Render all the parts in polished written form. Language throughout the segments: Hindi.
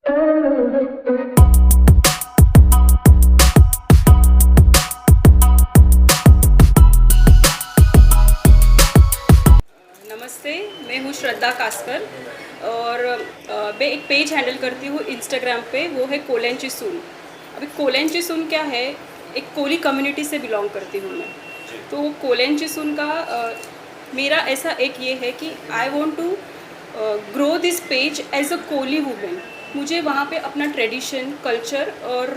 नमस्ते, मैं हूँ श्रद्धा कास्कर और मैं एक पेज हैंडल करती हूँ इंस्टाग्राम पे, वो है कोलेंची सून। अभी कोलेंची सून क्या है, एक कोली कम्युनिटी से बिलोंग करती हूँ मैं। तो वो कोलेंची सून का मेरा ऐसा एक ये है कि I want to grow this page as a Koli women. मुझे वहाँ पे अपना ट्रेडिशन, कल्चर और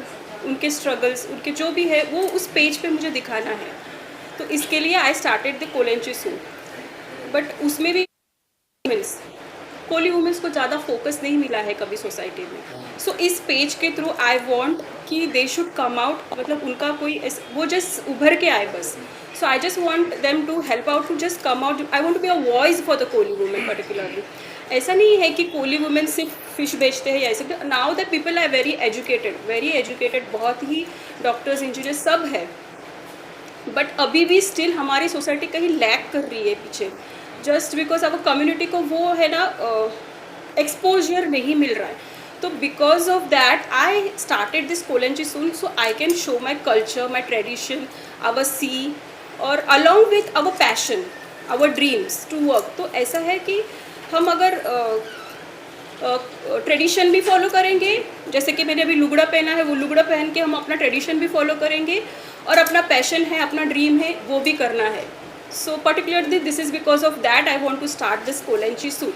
उनके स्ट्रगल्स, उनके जो भी है वो उस पेज पे मुझे दिखाना है। तो इसके लिए आई स्टार्टेड द कोलेंची सून। बट उसमें भी वुमेंस, कोली वुमेंस को ज़्यादा फोकस नहीं मिला है कभी सोसाइटी में। सो इस पेज के थ्रू आई वांट कि दे शुड कम आउट, मतलब उनका कोई वो जस्ट उभर के आए बस। So I just want them to help out, to just come out. I want to be a voice for the Koli women particularly. ऐसा नहीं है कि कोली वुमेन सिर्फ फिश बेचते हैं या ऐसे। Now that people are very educated, बहुत ही डॉक्टर्स, इंजीनियर सब है। बट अभी भी स्टिल हमारी सोसाइटी कहीं लैक कर रही है पीछे, जस्ट बिकॉज अब कम्युनिटी को वो है ना एक्सपोजर नहीं मिल रहा है। तो because of that I started this कोलेंची सून, so I can show my culture, my tradition, our sea, और along with our passion, our dreams to work. तो ऐसा है कि हम अगर ट्रेडिशन भी फॉलो करेंगे, जैसे कि मैंने अभी लुगड़ा पहना है, वो लुगड़ा पहन के हम अपना ट्रेडिशन भी फॉलो करेंगे, और अपना पैशन है, अपना ड्रीम है, वो भी करना है। So particularly this is because of that I want to start this कोलेंची सून।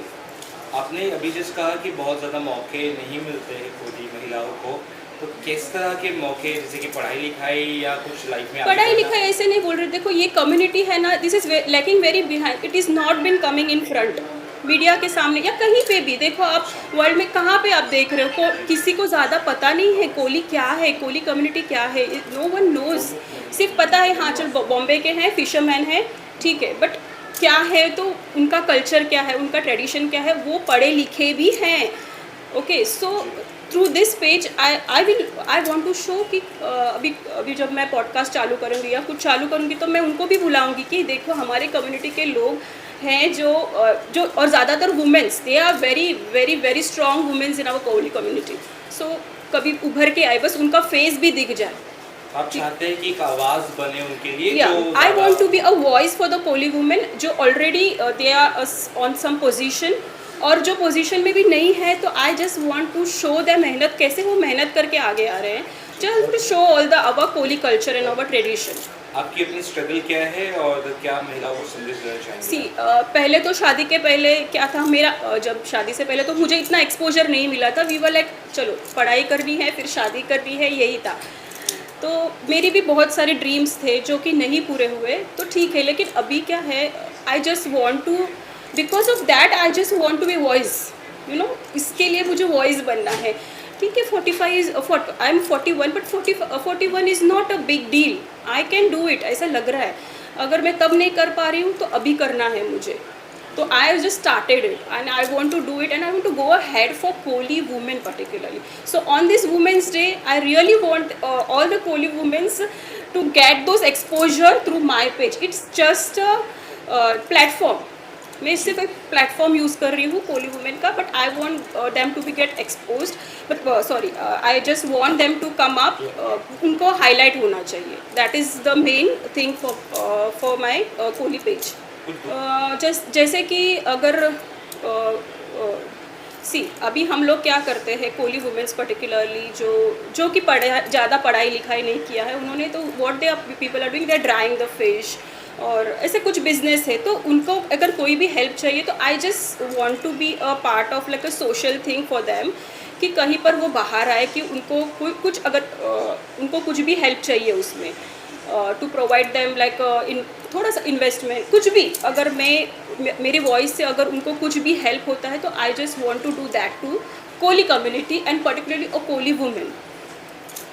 आपने अभी जिस कहा कि बहुत ज़्यादा मौके नहीं मिलते हैं कोली महिलाओं को, तो किस तरह के मौके, जैसे कि पढ़ाई लिखाई या कुछ लाइफ में? पढ़ाई लिखाई ऐसे नहीं बोल रहे, देखो ये कम्युनिटी है ना, this is lacking very behind. It is not been coming in front media के सामने या कहीं पे भी। देखो आप वर्ल्ड में कहाँ पे आप देख रहे हो, किसी को ज़्यादा पता नहीं है कोली क्या है, कोली कम्युनिटी क्या है। No one knows. सिर्फ पता है हाँ चल बॉम्बे के हैं, फिशरमैन हैं, ठीक है, बट क्या है, तो उनका कल्चर क्या है, उनका ट्रेडिशन क्या है, वो पढ़े लिखे भी हैं। Okay, so through this page I want to show कि अभी जब मैं पॉडकास्ट चालू करूँगी या कुछ चालू करूँगी, तो मैं उनको भी बुलाऊँगी कि देखो हमारे कम्युनिटी के लोग हैं जो और ज़्यादातर womens, they are very very very strong womens in our Koli community. So कभी उभर के आए, बस उनका फेस भी दिख जाए। आप चाहते हैं कि एक आवाज़ बने उनके लिए? I want to be a voice for the Koli women जो already they are on some position, और जो पोजीशन में भी नहीं है, तो I just want to show the मेहनत, कैसे वो मेहनत करके आगे आ रहे हैं, just to show all the our Koli culture and our tradition. आपकी अपनी स्ट्रगल क्या है और क्या महिलाओं को संदेश देना चाहेंगे? सी पहले तो शादी के पहले क्या था मेरा, जब शादी से पहले तो मुझे इतना एक्सपोजर नहीं मिला था। वी वर लाइक चलो पढ़ाई करनी है, फिर शादी करनी है, यही था। तो मेरी भी बहुत सारे ड्रीम्स थे जो कि नहीं पूरे हुए, तो ठीक है। लेकिन अभी क्या है, I just want to, because of that I just want to be voice, you know, इसके लिए मुझे वॉइस बनना है। ठीक है, 45 I am 41, but 41 is not a big deal, I can do it, ऐसा लग रहा है। अगर मैं तब नहीं कर पा रही हूँ तो अभी करना है मुझे। तो I have just started it and I want to do it and I want to go ahead for Koli women particularly. So on this Women's Day, I really want all the Koli women's to get those exposure through my page. It's just a platform. मैं सिर्फ एक प्लेटफॉर्म यूज़ कर रही हूँ कोली वुमेन का, but I want them to be get expose, but sorry I just want them to come up, उनको हाईलाइट होना चाहिए। That is the main thing for my Koli page. जैसे कि अगर अभी हम लोग क्या करते हैं, कोली वुमेन्स पर्टिकुलरली जो कि ज़्यादा पढ़ाई लिखाई नहीं किया है, उन्होंने तो what they people are doing, they are drawing the fish, और ऐसे कुछ बिजनेस है। तो उनको अगर कोई भी हेल्प चाहिए, तो I just want to be a part of like a social thing for them, कि कहीं पर वो बाहर आए, कि उनको कुछ अगर उनको कुछ भी हेल्प चाहिए उसमें, to provide them like in थोड़ा सा इन्वेस्टमेंट, कुछ भी। अगर मेरी वॉइस से अगर उनको कुछ भी हेल्प होता है, तो I just want to do that to Koli community and particularly a Koli women.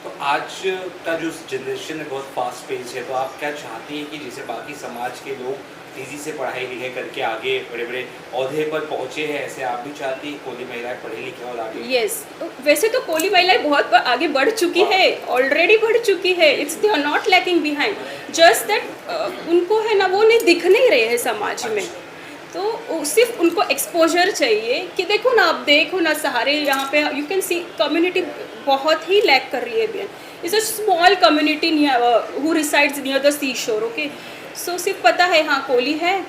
तो आज का जो जनरेशन है बहुत फास्ट पेस है, तो आप क्या चाहती हैं कि जैसे बाकी समाज के लोग तेज़ी से पढ़ाई लिखाई करके आगे बड़े बड़े ओहदे पर पहुँचे हैं, ऐसे आप भी चाहती हैं कोली महिलाएं पढ़े लिखे और आगे? यस, वैसे तो कोली महिलाएं बहुत आगे बढ़ चुकी है, ऑलरेडी बढ़ चुकी है। It's they are not lacking behind, just that उनको है ना, वो नहीं दिख नहीं रहे हैं समाज में। तो सिर्फ उनको एक्सपोजर चाहिए कि देखो ना, आप देखो ना सहारे यहाँ पे यू कैन सी कम्युनिटी बहुत ही लैक कर रही है। It's a small community who resides near the sea shore. Okay, सो सिर्फ पता है हाँ कोली है,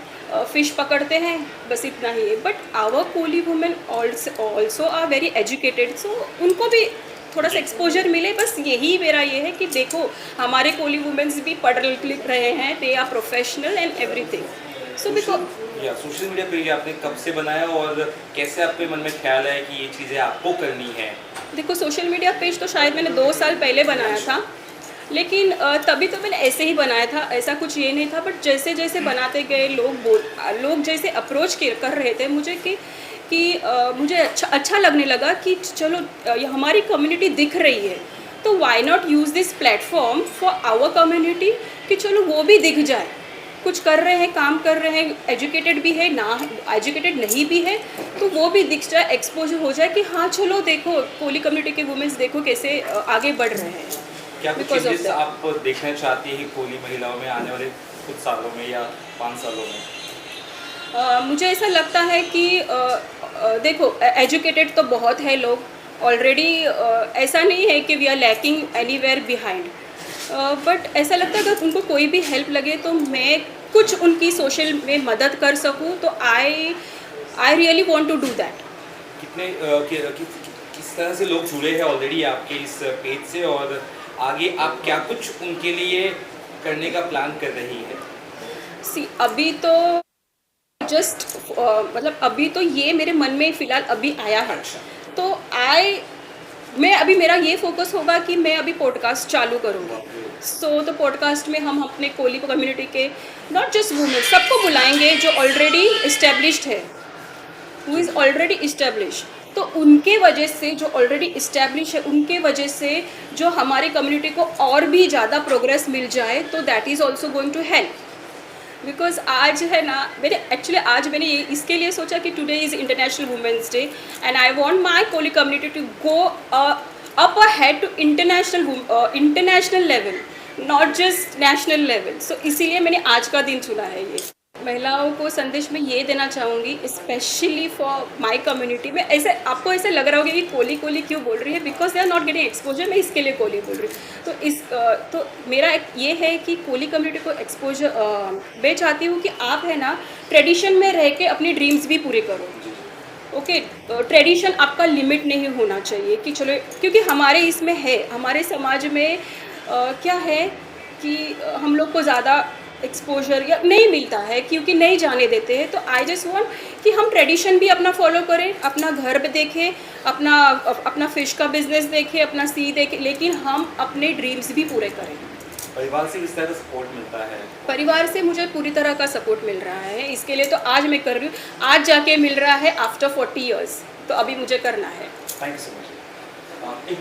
फिश पकड़ते हैं, बस इतना ही है। But our Koli women also are very educated, so उनको भी थोड़ा सा एक्सपोजर मिले। बस यही मेरा ये है कि देखो हमारे कोली वुमेन्स भी पढ़ लिख रहे हैं, they are professional and everything. So because social media page आपने कब से बनाया और कैसे आपके मन में ख्याल है कि ये चीज़ें आपको करनी है? देखो सोशल मीडिया पेज तो शायद मैंने 2 साल पहले बनाया था, लेकिन तभी तो मैंने ऐसे ही बनाया था, ऐसा कुछ ये नहीं था। बट जैसे जैसे बनाते गए लोग जैसे अप्रोच कर रहे थे मुझे कि मुझे अच्छा लगने लगा कि चलो ये हमारी कम्युनिटी दिख रही है, तो why not use this platform for our community, कि चलो वो भी दिख जाए, कुछ कर रहे हैं, काम कर रहे हैं, एजुकेटेड भी है ना, एजुकेटेड नहीं भी है, तो वो भी दिख जाए, एक्सपोजर हो जाए कि हाँ चलो देखो कोली कम्युनिटी के वुमेन्स देखो कैसे आगे बढ़ रहे हैं। क्या कुछ चेंजेस आप देखना चाहती हैं कोली महिलाओं में आने वाले कुछ सालों में या 5 सालों में? मुझे ऐसा लगता है कि देखो एजुकेटेड तो बहुत है लोग ऑलरेडी, ऐसा नहीं है कि we are lacking anywhere behind. But ऐसा लगता है अगर उनको कोई भी हेल्प लगे तो मैं कुछ उनकी सोशल में मदद कर सकूं, तो I really want to do that. कितने किस तरह से लोग जुड़े हैं ऑलरेडी आपके इस पेज से, और आगे आप क्या कुछ उनके लिए करने का प्लान कर रही है? सी अभी तो जस्ट मतलब अभी तो ये मेरे मन में फ़िलहाल अभी आया है। तो मैं अभी मेरा ये फोकस होगा कि मैं अभी पॉडकास्ट चालू करूँगी। तो पॉडकास्ट में हम अपने कोली कम्युनिटी के नॉट जस्ट वुमेन सबको बुलाएंगे जो ऑलरेडी इस्टेब्लिश्ड है, हु इज़ ऑलरेडी इस्टेब्लिश। तो उनके वजह से जो ऑलरेडी इस्टेब्लिश है, उनके वजह से जो हमारी कम्युनिटी को और भी ज़्यादा प्रोग्रेस मिल जाए, तो that is also going to help. Because आज है ना, आज मैंने ये इसके लिए सोचा कि today is international women's day and I want my Koli community to go up ahead to international level, not just national level. So इसीलिए मैंने आज का दिन चुना है। ये महिलाओं को संदेश में ये देना चाहूँगी, स्पेशली फॉर माय कम्युनिटी में। ऐसे आपको ऐसे लग रहा होगा कि कोली क्यों बोल रही है, because they are not getting exposure, मैं इसके लिए कोली बोल रही हूँ। तो मेरा ये है कि कोली कम्युनिटी को एक्सपोजर मैं चाहती हूँ कि आप है ना ट्रेडिशन में रह के अपनी ड्रीम्स भी पूरे करो। ओके, ट्रेडिशन आपका लिमिट नहीं होना चाहिए कि चलो, क्योंकि हमारे इसमें है, हमारे समाज में क्या है कि हम लोग को ज़्यादा एक्सपोजर या नहीं मिलता है क्योंकि नहीं जाने देते हैं। तो आई जस्ट वांट कि हम ट्रेडिशन भी अपना फॉलो करें, अपना घर पे देखें, अपना फिश का बिजनेस देखें, अपना सी देखें, लेकिन हम अपने ड्रीम्स भी पूरे करें। परिवार से किस तरह सपोर्ट मिलता है? परिवार से मुझे पूरी तरह का सपोर्ट मिल रहा है। इसके लिए तो आज मैं कर रही हूँ, आज जाके मिल रहा है आफ्टर 40 ईयर्स, तो अभी मुझे करना है। Thank you so much.